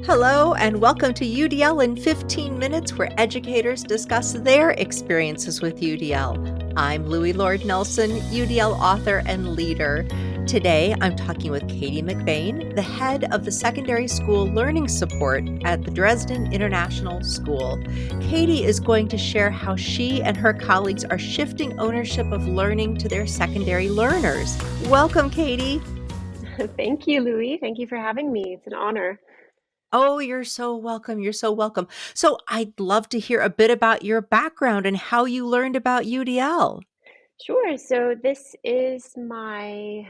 Hello, and welcome to UDL in 15 minutes, where educators discuss their experiences with UDL. I'm Louie Lord Nelson, UDL author and leader. Today, I'm talking with Katy McBain, the head of the secondary school learning support at the Dresden International School. Katy is going to share how she and her colleagues are shifting ownership of learning to their secondary learners. Welcome, Katy. Thank you, Louie. Thank you for having me. It's an honor. Oh, you're so welcome. You're so welcome. So I'd love to hear a bit about your background and how you learned about UDL. Sure. So this is my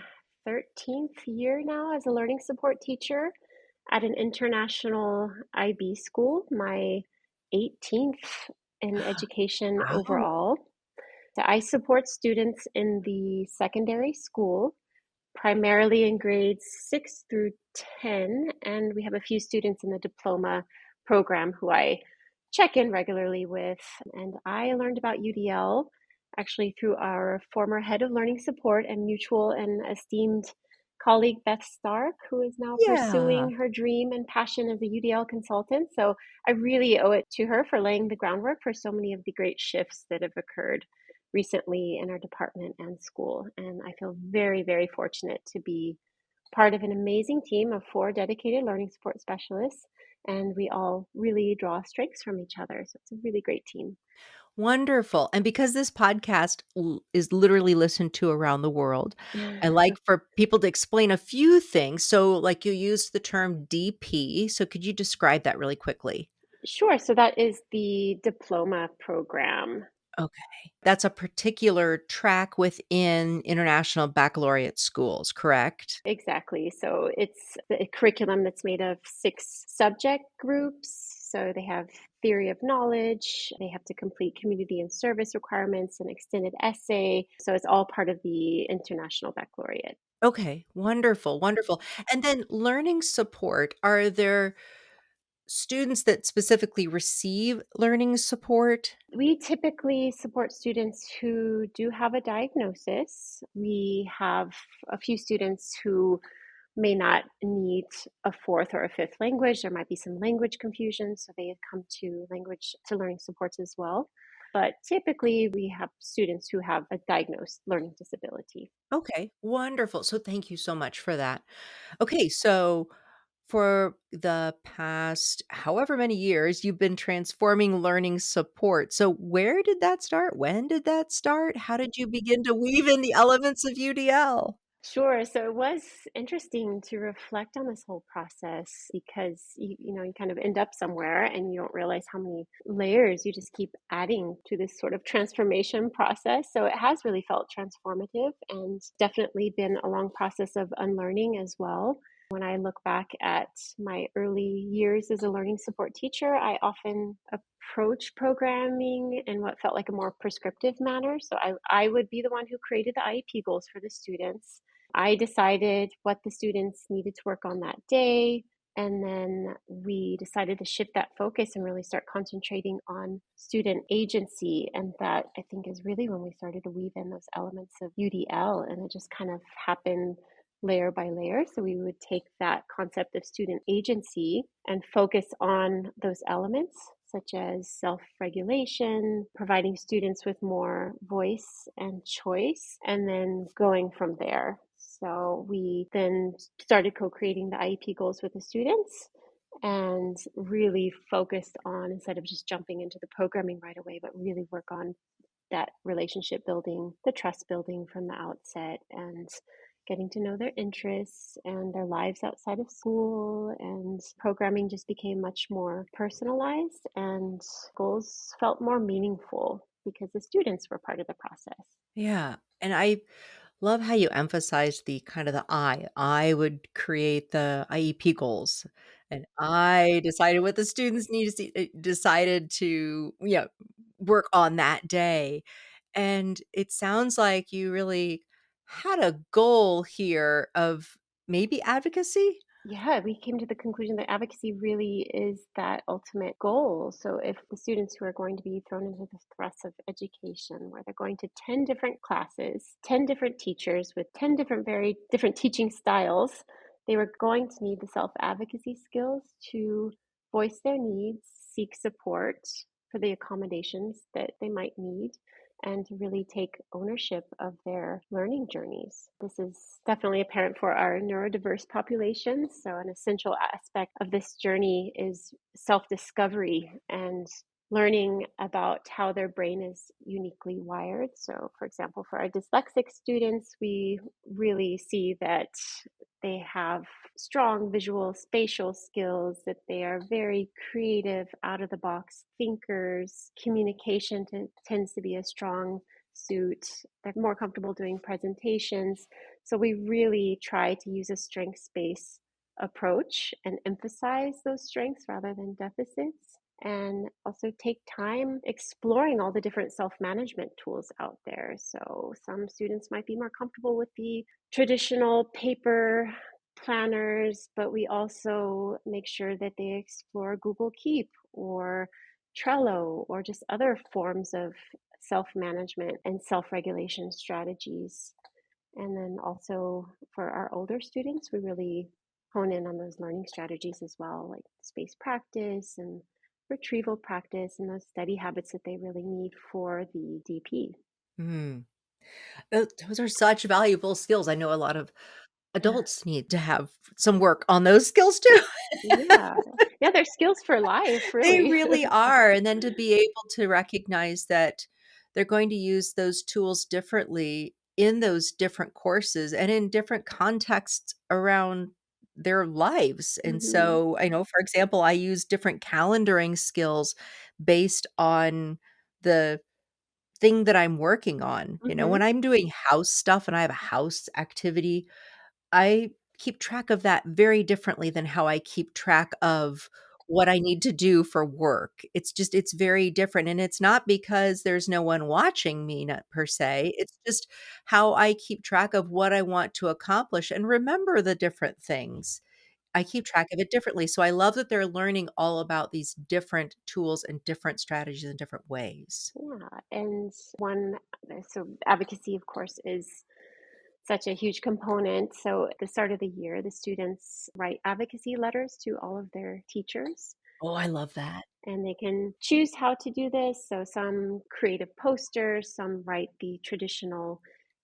13th year now as a learning support teacher at an international IB school, my 18th in education Wow. overall. So I support students in the secondary school, primarily in grades 6 through 10, and we have a few students in the diploma program who I check in regularly with. And I learned about UDL actually through our former head of learning support and mutual and esteemed colleague, Beth Stark, who is now Yeah. pursuing her dream and passion as a UDL consultant. So I really owe it to her for laying the groundwork for so many of the great shifts that have occurred recently in our department and school. And I feel very, very fortunate to be part of an amazing team of 4 dedicated learning support specialists. And we all really draw strengths from each other. So it's a really great team. Wonderful. And because this podcast is literally listened to around the world, I like for people to explain a few things. So, like you used the term DP. So, could you describe that really quickly? Sure. So that is the diploma program. Okay. That's a particular track within international baccalaureate schools, correct? Exactly. So it's a curriculum that's made of 6 subject groups. So they have theory of knowledge, they have to complete community and service requirements, an extended essay. So it's all part of the International Baccalaureate. Okay, wonderful, wonderful. And then learning support, are there students that specifically receive learning support? We typically support students who do have a diagnosis. We have a few students who may not need a 4th or a 5th language. There might be some language confusion, so they come to language to learning supports as well. But typically, we have students who have a diagnosed learning disability. Okay, wonderful. So thank you so much for that. Okay, so for the past however many years, you've been transforming learning support. So where did that start? When did that start? How did you begin to weave in the elements of UDL? Sure. So it was interesting to reflect on this whole process because you kind of end up somewhere and you don't realize how many layers you just keep adding to this sort of transformation process. So it has really felt transformative and definitely been a long process of unlearning as well. When I look back at my early years as a learning support teacher, I often approach programming in what felt like a more prescriptive manner. So I would be the one who created the IEP goals for the students. I decided what the students needed to work on that day. And then we decided to shift that focus and really start concentrating on student agency. And that I think is really when we started to weave in those elements of UDL. And it just kind of happened layer by layer. So we would take that concept of student agency and focus on those elements, such as self regulation, providing students with more voice and choice, and then going from there. So we then started co creating the IEP goals with the students and really focused on, instead of just jumping into the programming right away, but really work on that relationship building, the trust building from the outset, and getting to know their interests and their lives outside of school. And programming just became much more personalized, and goals felt more meaningful because the students were part of the process. Yeah, and I love how you emphasize the kind of the I. I would create the IEP goals, and I decided what the students need to see, decided to, work on that day. And it sounds like you really had a goal here of maybe advocacy? Yeah, we came to the conclusion that advocacy really is that ultimate goal. So, if the students who are going to be thrown into the thrust of education, where they're going to 10 different classes, 10 different teachers with 10 different, very different teaching styles, They were going to need the self-advocacy skills to voice their needs, seek support for the accommodations that they might need, and to really take ownership of their learning journeys. This is definitely apparent for our neurodiverse populations. So, an essential aspect of this journey is self discovery and learning about how their brain is uniquely wired. So, for example, for our dyslexic students, we really see that they have strong visual spatial skills, that they are very creative, out of the box thinkers. Communication tends to be a strong suit. They're more comfortable doing presentations. So we really try to use a strengths based approach and emphasize those strengths rather than deficits, and also take time exploring all the different self-management tools out there. So some students might be more comfortable with the traditional paper planners, but we also make sure that they explore Google Keep or Trello or just other forms of self-management and self-regulation strategies. And then also for our older students, we really hone in on those learning strategies as well, like space practice and retrieval practice and those study habits that they really need for the DP. Mm. Those are such valuable skills. I know a lot of adults need to have some work on those skills too. Yeah. Yeah, they're skills for life, They really. really are, and then to be able to recognize that they're going to use those tools differently in those different courses and in different contexts around their lives, and Mhm. so, I know, for example, I use different calendaring skills based on the thing that I'm working on. When Mhm. I'm doing house stuff and I have a house activity, I keep track of that very differently than how I keep track of what I need to do for work. It's very different, and it's not because there's no one watching me, not per se, it's just how I keep track of what I want to accomplish and remember the different things. I keep track of it differently, so I love that they're learning all about these different tools and different strategies in different ways. Yeah, and one so advocacy, of course, is such a huge component. So at the start of the year, the students write advocacy letters to all of their teachers, Oh, I love that. and they can choose how to do this. So some create a poster, some write the traditional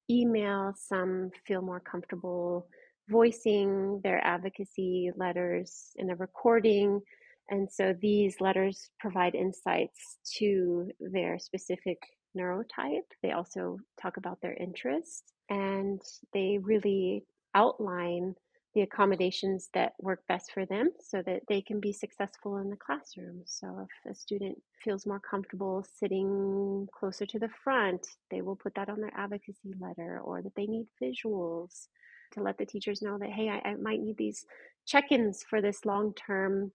email, some feel more comfortable voicing their advocacy letters in a recording. And so these letters provide insights to their specific neurotype. They also talk about their interests, and they really outline the accommodations that work best for them so that they can be successful in the classroom. So if a student feels more comfortable sitting closer to the front, they will put that on their advocacy letter, or that they need visuals to let the teachers know that, hey, I might need these check-ins for this long-term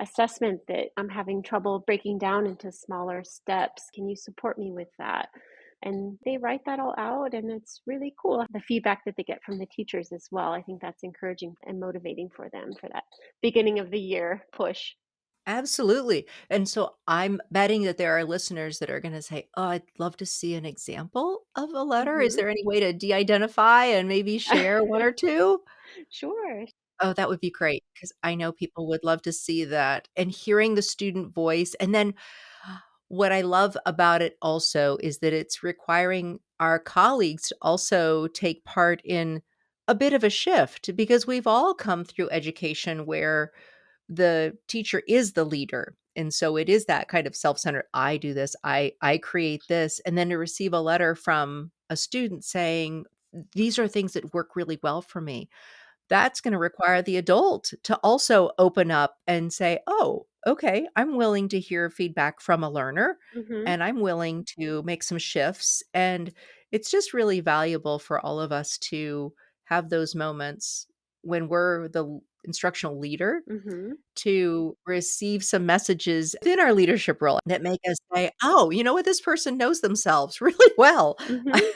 assessment that I'm having trouble breaking down into smaller steps. Can you support me with that? And they write that all out, and it's really cool the feedback that they get from the teachers as well. I think that's encouraging and motivating for them for that beginning of the year push. Absolutely, and so I'm betting that there are listeners that are gonna say, "Oh, I'd love to see an example of a letter." Is Hmm. there any way to de-identify and maybe share 1 or 2? Sure. Oh, that would be great because I know people would love to see that, and hearing the student voice, and then what I love about it also is that it's requiring our colleagues to also take part in a bit of a shift because we've all come through education where the teacher is the leader, and so it is that kind of self-centered, "I do this, I create this," and then to receive a letter from a student saying, "These are things that work really well for me." That's gonna require the adult to also open up and say, "Oh, okay, I'm willing to hear feedback from a learner, Hmm. and I'm willing to make some shifts," and it's just really valuable for all of us to have those moments when we're the instructional leader Hmm. to receive some messages in our leadership role that make us say, "Oh, you know what? This person knows themselves really well, Hmm.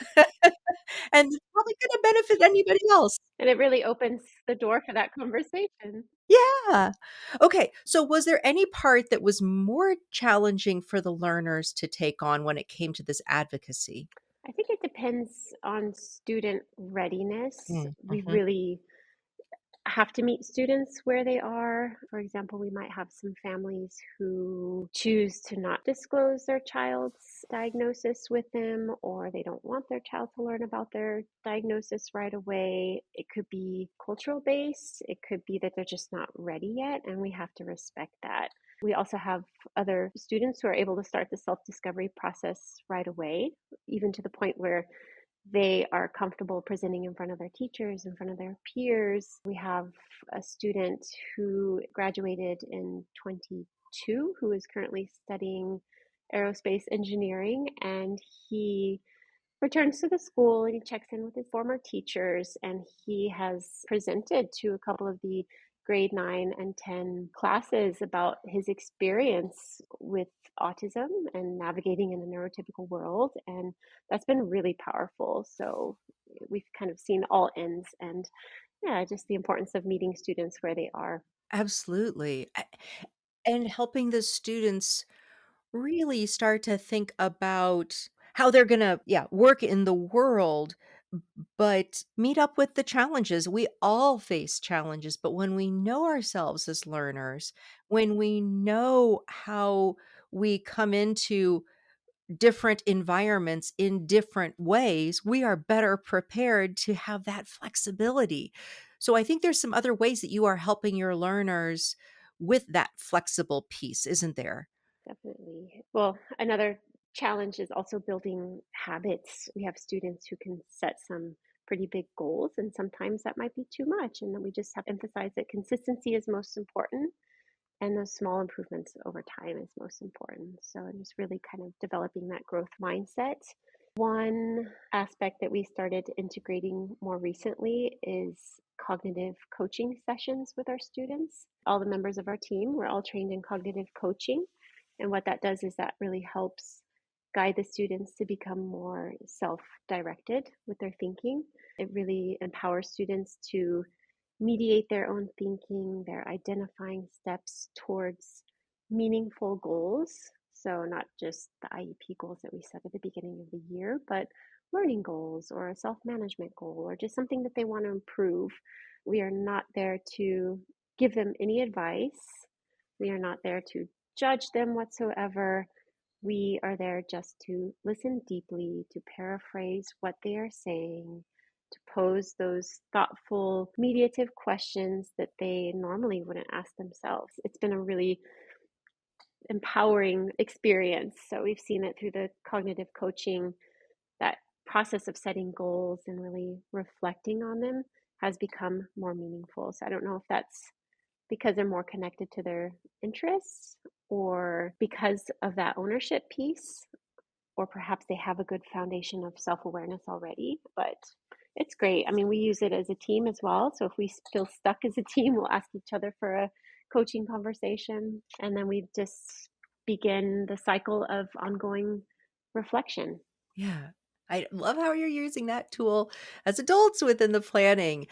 and it's probably gonna benefit anybody else." And it really opens the door for that conversation. Yeah. Okay, so was there any part that was more challenging for the learners to take on when it came to this advocacy? I think it depends on student readiness. Mm, We mhm. really have to meet students where they are. For example, we might have some families who choose to not disclose their child's diagnosis with them, or they don't want their child to learn about their diagnosis right away. It could be cultural based, it could be that they're just not ready yet, and we have to respect that. We also have other students who are able to start the self-discovery process right away, even to the point where they are comfortable presenting in front of their teachers, in front of their peers. We have a student who graduated in 22 who is currently studying aerospace engineering, and he returns to the school and he checks in with his former teachers, and he has presented to a couple of the grade 9 and 10 classes about his experience with autism and navigating in a neurotypical world, and that's been really powerful. So we've kind of seen all ends, and yeah, just the importance of meeting students where they are. Absolutely. And helping the students really start to think about how they're gonna, yeah, work in the world, but meet up with the challenges. We all face challenges, but when we know ourselves as learners, when we know how we come into different environments in different ways, we are better prepared to have that flexibility. So I think there's some other ways that you are helping your learners with that flexible piece, isn't there? Definitely. Well, another challenge is also building habits. We have students who can set some pretty big goals, and sometimes that might be too much. And then we just have to emphasize that consistency is most important, and those small improvements over time is most important. So, just really kind of developing that growth mindset. One aspect that we started integrating more recently is cognitive coaching sessions with our students. All the members of our team, we're all trained in cognitive coaching. And what that does is that really helps guide the students to become more self directed with their thinking. It really empowers students to mediate their own thinking, their identifying steps towards meaningful goals. So, not just the IEP goals that we set at the beginning of the year, but learning goals or a self management goal or just something that they want to improve. We are not there to give them any advice. We are not there to judge them whatsoever. We are there just to listen deeply, to paraphrase what they are saying, to pose those thoughtful, mediative questions that they normally wouldn't ask themselves. It's been a really empowering experience. So we've seen it through the cognitive coaching, that process of setting goals and really reflecting on them has become more meaningful. So I don't know if that's because they're more connected to their interests or because of that ownership piece, or perhaps they have a good foundation of self-awareness already, but it's great. I mean, we use it as a team as well. So if we feel stuck as a team, we'll ask each other for a coaching conversation, and then we just begin the cycle of ongoing reflection. Yeah. I love how you're using that tool as adults within the planning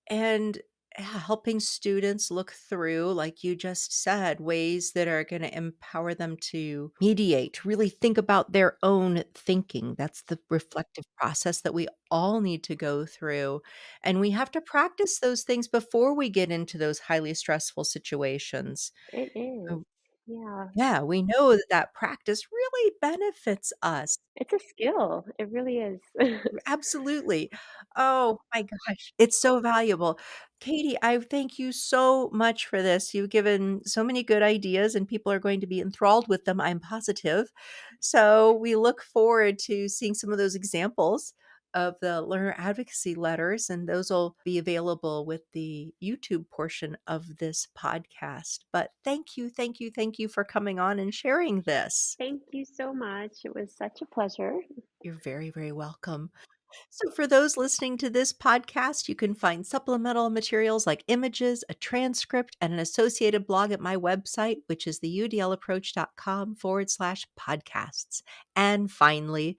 and helping students look through, like you just said, ways that are going to empower them to mediate, really think about their own thinking. That's the reflective process that we all need to go through. And we have to practice those things before we get into those highly stressful situations. It is. Oh, Yeah. yeah, we know that that practice really benefits us. It's a skill. It really is. Absolutely. Oh my gosh, it's so valuable. Katie, I thank you so much for this. You've given so many good ideas, and people are going to be enthralled with them, I'm positive. So we look forward to seeing some of those examples of the learner advocacy letters, and those will be available with the YouTube portion of this podcast. But thank you, thank you, thank you for coming on and sharing this. Thank you so much. It was such a pleasure. You're very, very welcome. So, for those listening to this podcast, you can find supplemental materials like images, a transcript, and an associated blog at my website, which is the udlapproach.com/podcasts. And finally,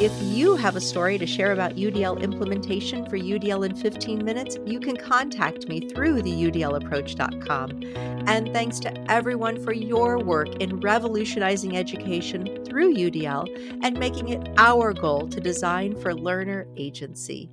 if you have a story to share about UDL implementation for UDL in 15 minutes, you can contact me through the udlapproach.com. And thanks to everyone for your work in revolutionizing education through UDL and making it our goal to design for learner agency.